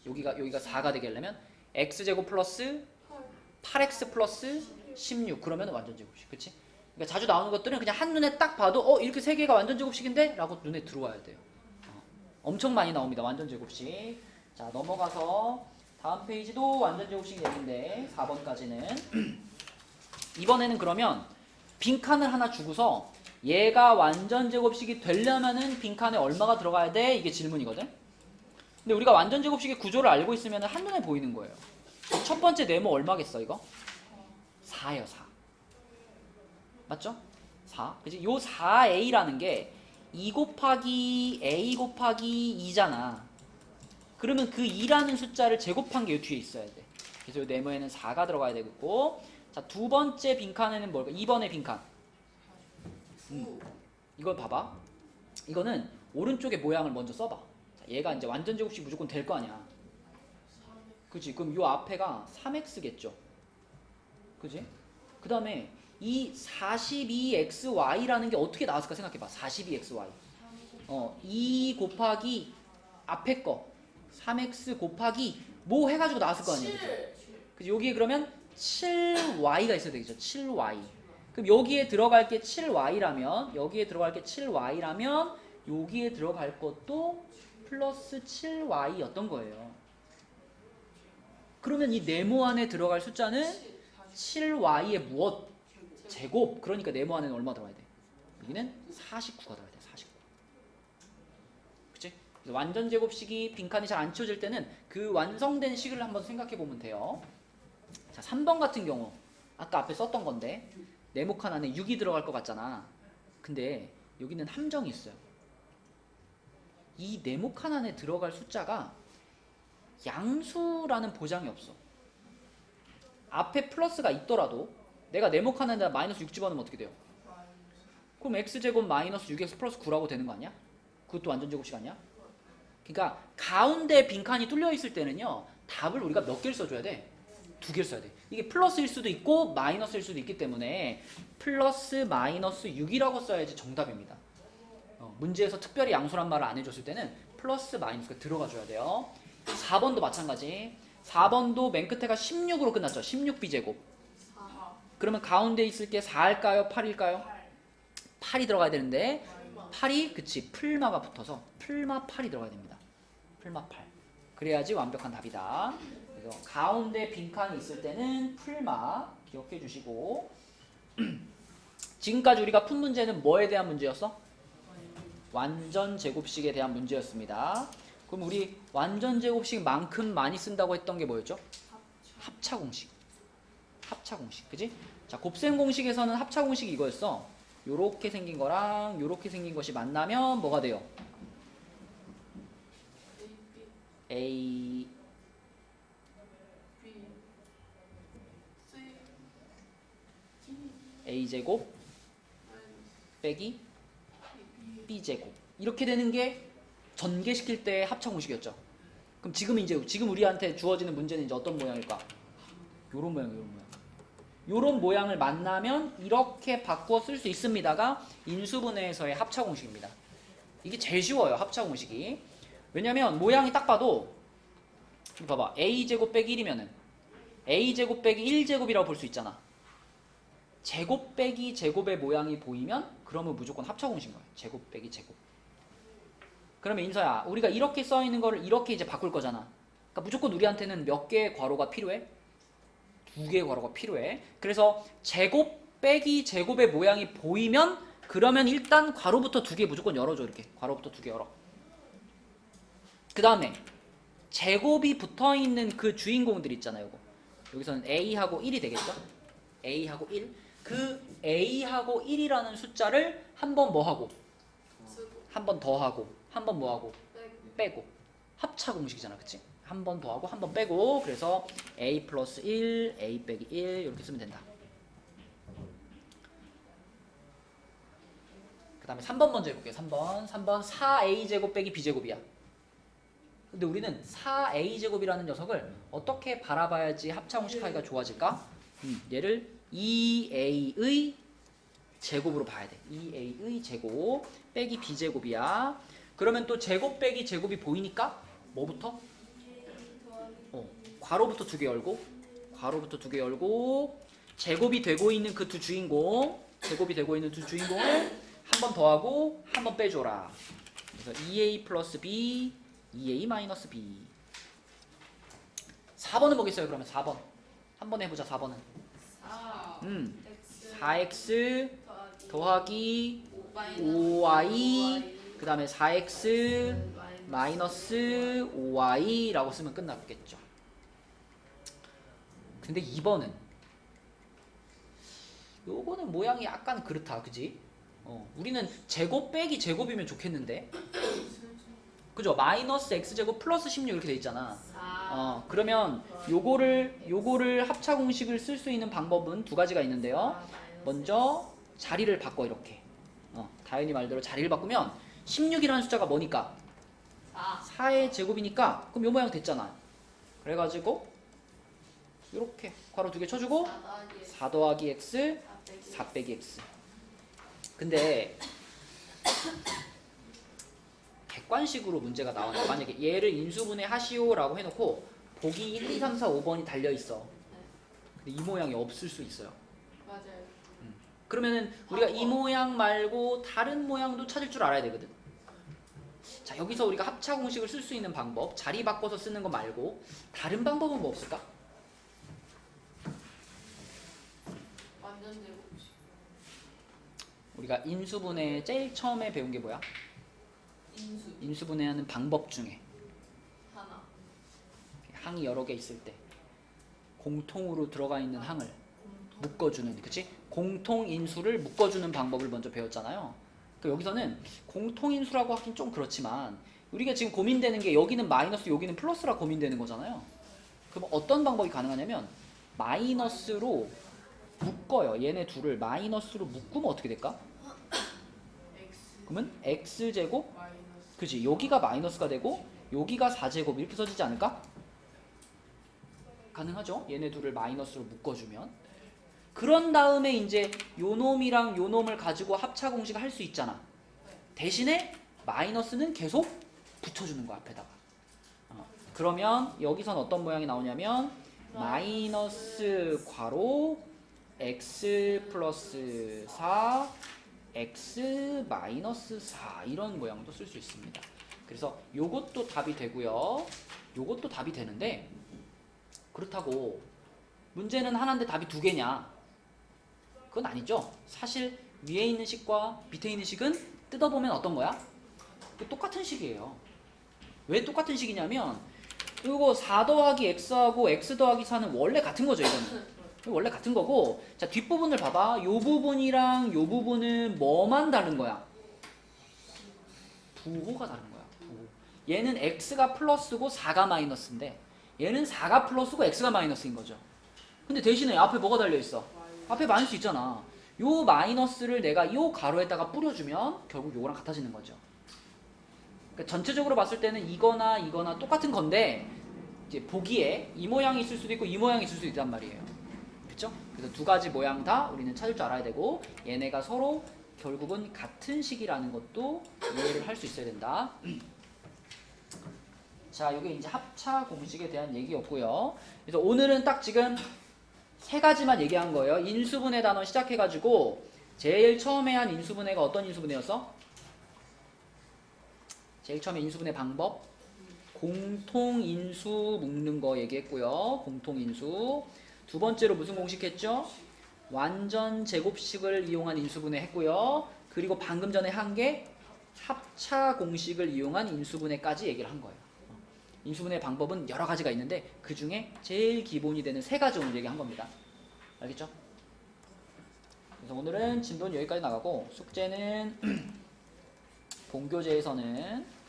여기가 4가 되게 하려면 x제곱 플러스 8x 플러스 16 그러면 완전 제곱식. 그치? 그러니까 자주 나오는 것들은 그냥 한눈에 딱 봐도 이렇게 세 개가 완전 제곱식인데? 라고 눈에 들어와야 돼요. 엄청 많이 나옵니다. 완전 제곱식. 자 넘어가서 다음 페이지도 완전 제곱식 얘기인데 4번까지는 이번에는 그러면 빈칸을 하나 주고서 얘가 완전 제곱식이 되려면은 빈칸에 얼마가 들어가야 돼? 이게 질문이거든. 근데 우리가 완전 제곱식의 구조를 알고 있으면 한눈에 보이는 거예요. 첫 번째 네모 얼마겠어 이거? 4예요 4. 맞죠? 4. 그치? 요 4a라는 게 2 곱하기 a 곱하기 2잖아. 그러면 그 2라는 숫자를 제곱한 게 요 뒤에 있어야 돼. 그래서 요 네모에는 4가 들어가야 되겠고. 자, 두 번째 빈칸에는 뭘까? 2번의 빈칸. 이걸 봐봐. 이거는 오른쪽에 모양을 먼저 써봐. 자, 얘가 이제 완전 제곱식 무조건 될 거 아니야. 그치? 그럼 요 앞에가 3x겠죠. 그치? 그 다음에 이 42xy라는 게 어떻게 나왔을까 생각해봐. 42xy. 2 곱하기 앞에 거 3x 곱하기 뭐 해가지고 나왔을 거 아니야. 그치? 여기에 그러면 7y가 있어야 되겠죠. 7y. 그럼 여기에 들어갈 게 7y라면 여기에 들어갈 게 7y라면 여기에 들어갈 것도 플러스 7y였던 거예요. 그러면 이 네모 안에 들어갈 숫자는 7y의 무엇? 제곱. 그러니까 네모 안에는 얼마 들어가야 돼? 여기는 49가 들어가야 돼. 49. 그치? 그래서 완전 제곱식이 빈칸이 잘 안 채워질 때는 그 완성된 식을 한번 생각해 보면 돼요. 자, 3번 같은 경우 아까 앞에 썼던 건데 네모칸 안에 6이 들어갈 것 같잖아. 근데 여기는 함정이 있어요. 이 네모칸 안에 들어갈 숫자가 양수라는 보장이 없어. 앞에 플러스가 있더라도 내가 네모칸 안에다 마이너스 6 집어넣으면 어떻게 돼요? 그럼 x제곱 마이너스 6x 플러스 9라고 되는 거 아니야? 그것도 완전 제곱식 아니야? 그러니까 가운데 빈칸이 뚫려 있을 때는요 답을 우리가 몇 개를 써줘야 돼? 두 개를 써야 돼. 이게 플러스일 수도 있고 마이너스일 수도 있기 때문에 플러스 마이너스 6이라고 써야지 정답입니다. 문제에서 특별히 양수란 말을 안 해줬을 때는 플러스 마이너스가 들어가 줘야 돼요. 4번도 마찬가지. 4번도 맨 끝에가 16으로 끝났죠. 16b제곱. 4. 그러면 가운데 있을 게 4일까요? 8일까요? 8이 들어가야 되는데 8이 그치 풀마가 붙어서 풀마 8이 들어가야 됩니다. 풀마 8. 그래야지 완벽한 답이다. 그래서 가운데 빈칸이 있을 때는 풀마 기억해 주시고 지금까지 우리가 푼 문제는 뭐에 대한 문제였어? 완전 제곱식에 대한 문제였습니다. 그럼 우리 완전 제곱식만큼 많이 쓴다고 했던 게 뭐였죠? 합차 공식. 합차 공식. 그지? 자, 곱셈 공식에서는 합차 공식이 이거였어. 요렇게 생긴 거랑 요렇게 생긴 것이 만나면 뭐가 돼요? A B C A제곱 빼기 B제곱 이렇게 되는 게 전개시킬 때 합차 공식이었죠. 그럼 지금 우리한테 주어지는 문제는 이제 어떤 모양일까? 요런 모양, 요런 모양. 요런 모양을 만나면 이렇게 바꾸어 쓸 수 있습니다가 인수분해에서의 합차 공식입니다. 이게 제일 쉬워요, 합차 공식이. 왜냐면 모양이 딱 봐도 봐봐, A제곱 빼기 1이면은 A제곱 빼기 1제곱이라고 볼 수 있잖아. 제곱 빼기 제곱의 모양이 보이면 그러면 무조건 합차 공식인 거예요. 제곱 빼기 제곱. 그러면 인서야, 우리가 이렇게 써 있는 거를 이렇게 이제 바꿀 거잖아. 그러니까 무조건 우리한테는 몇 개의 괄호가 필요해? 2개의 괄호가 필요해. 그래서 제곱 빼기 제곱의 모양이 보이면 그러면 일단 괄호부터 2개 무조건 열어줘. 이렇게 괄호부터 2개 열어. 그 다음에 제곱이 붙어있는 그 주인공들 있잖아요. 요거. 여기서는 A하고 1이 되겠죠? A하고 1. 그 A하고 1이라는 숫자를 한 번 뭐 하고? 한 번 더 하고, 한 번 뭐 하고? 빼고. 합차 공식이잖아, 그치? 한 번 더 하고, 한 번 빼고. 그래서 A 플러스 1, A 빼기 1 이렇게 쓰면 된다. 그 다음에 3번 먼저 해볼게요. 3번 4A제곱 빼기 B제곱이야. 근데 우리는 4A제곱이라는 녀석을 어떻게 바라봐야지 합차 공식 하기가 좋아질까? 얘를 2A의 제곱으로 봐야 돼. 2A의 제곱 빼기 B제곱이야. 그러면 또 제곱 빼기 제곱이 보이니까 뭐부터? 괄호부터 2개 열고, 괄호부터 2개 열고, 제곱이 되고 있는 그 두 주인공, 제곱이 되고 있는 두 주인공을 한 번 더하고 한 번 빼줘라. 그래서 2A 플러스 B, 2A 마이너스 B. 4번은 뭐겠어요? 그러면 4번 한 번 해보자. 4번은 4X 더하기 5Y 그 다음에 4X 마이너스 5Y라고 쓰면 끝났겠죠. 근데 2번은 요거는 모양이 약간 그렇다, 그지? 우리는 제곱 빼기 제곱이면 좋겠는데, 그죠? 마이너스 x제곱 플러스 16 이렇게 돼 있잖아. 그러면 요거를 합차 공식을 쓸 수 있는 방법은 두 가지가 있는데요. 먼저 자리를 바꿔. 이렇게 다현이 말대로 자리를 바꾸면 16이라는 숫자가 뭐니까? 4의 제곱이니까 그럼 요 모양 됐잖아. 그래가지고 요렇게 괄호 2개 쳐주고 4 더하기 x 4 빼기 x. 근데 객관식으로 문제가 나왔는데 만약에 얘를 인수분해 하시오라고 해놓고 보기 1, 2, 3, 4, 5번이 달려있어. 근데 이 모양이 없을 수 있어요. 맞아요. 그러면은 우리가 이 모양 말고 다른 모양도 찾을 줄 알아야 되거든. 자, 여기서 우리가 합차 공식을 쓸 수 있는 방법, 자리 바꿔서 쓰는 거 말고 다른 방법은 뭐 없을까? 완전 제곱식. 우리가 인수분해 제일 처음에 배운 게 뭐야? 인수분해하는 방법 중에 하나. 항이 여러 개 있을 때 공통으로 들어가 있는 항을 묶어주는, 그치? 공통인수를 묶어주는 방법을 먼저 배웠잖아요. 그러니까 여기서는 공통인수라고 하긴 좀 그렇지만 우리가 지금 고민되는 게 여기는 마이너스 여기는 플러스라 고민되는 거잖아요. 그럼 어떤 방법이 가능하냐면 마이너스로 묶어요. 얘네 둘을 마이너스로 묶으면 어떻게 될까? X 그러면 x제곱, 마이너스. 그치? 여기가 마이너스가 되고 여기가 4제곱 이렇게 써지지 않을까? 가능하죠? 얘네 둘을 마이너스로 묶어주면. 그런 다음에 이제 요 놈이랑 요 놈을 가지고 합차 공식을 할 수 있잖아. 대신에 마이너스는 계속 붙여주는 거야 앞에다가. 그러면 여기선 어떤 모양이 나오냐면 마이너스 괄호 x 플러스 4 x 마이너스 4 이런 모양도 쓸 수 있습니다. 그래서 요것도 답이 되고요. 요것도 답이 되는데 그렇다고 문제는 하나인데 답이 두 개냐? 그건 아니죠. 사실 위에 있는 식과 밑에 있는 식은 뜯어보면 어떤 거야? 똑같은 식이에요. 왜 똑같은 식이냐면 이거 4 더하기 x하고 x 더하기 4는 원래 같은 거죠. 이거는 원래 같은 거고. 자, 뒷부분을 봐봐. 요 부분이랑 요 부분은 뭐만 다른 거야? 부호가 다른 거야. 부호. 얘는 x가 플러스고 4가 마이너스인데 얘는 4가 플러스고 x가 마이너스인 거죠. 근데 대신에 앞에 뭐가 달려있어? 앞에 마이너스 있잖아. 요 마이너스를 내가 요 가로에다가 뿌려주면 결국 요거랑 같아지는 거죠. 그러니까 전체적으로 봤을 때는 이거나 똑같은 건데 이제 보기에 이 모양이 있을 수도 있고 이 모양이 있을 수도 있단 말이에요. 그렇죠? 그래서 두 가지 모양 다 우리는 찾을 줄 알아야 되고 얘네가 서로 결국은 같은 식이라는 것도 이해를 할 수 있어야 된다. 자, 이게 이제 합차 공식에 대한 얘기였고요. 그래서 오늘은 딱 지금 세 가지만 얘기한 거예요. 인수분해 단원 시작해가지고 제일 처음에 한 인수분해가 어떤 인수분해였어? 제일 처음에 인수분해 방법 공통인수 묶는 거 얘기했고요. 공통인수. 두 번째로 무슨 공식 했죠? 완전 제곱식을 이용한 인수분해 했고요. 그리고 방금 전에 한 게 합차 공식을 이용한 인수분해까지 얘기를 한 거예요. 인수분해 방법은 여러 가지가 있는데 그 중에 제일 기본이 되는 세 가지 오늘 얘기한 겁니다. 알겠죠? 그래서 오늘은 진도는 여기까지 나가고 숙제는 본교재에서는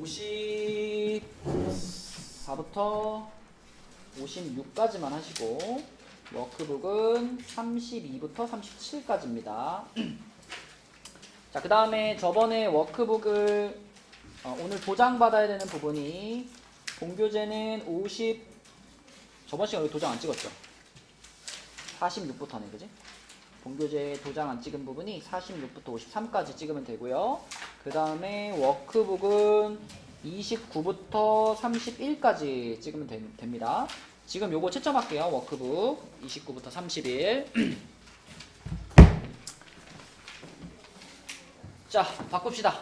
54부터 56까지만 하시고 워크북은 32부터 37까지입니다. 자, 그 다음에 저번에 워크북을 오늘 도장받아야 되는 부분이 본교재는 저번 시간에 도장 안 찍었죠? 46부터네, 그지? 본교재 도장 안 찍은 부분이 46부터 53까지 찍으면 되고요. 그 다음에 워크북은 29부터 31까지 찍으면 됩니다. 지금 요거 채점할게요. 워크북 29부터 31. 자, 바꿉시다.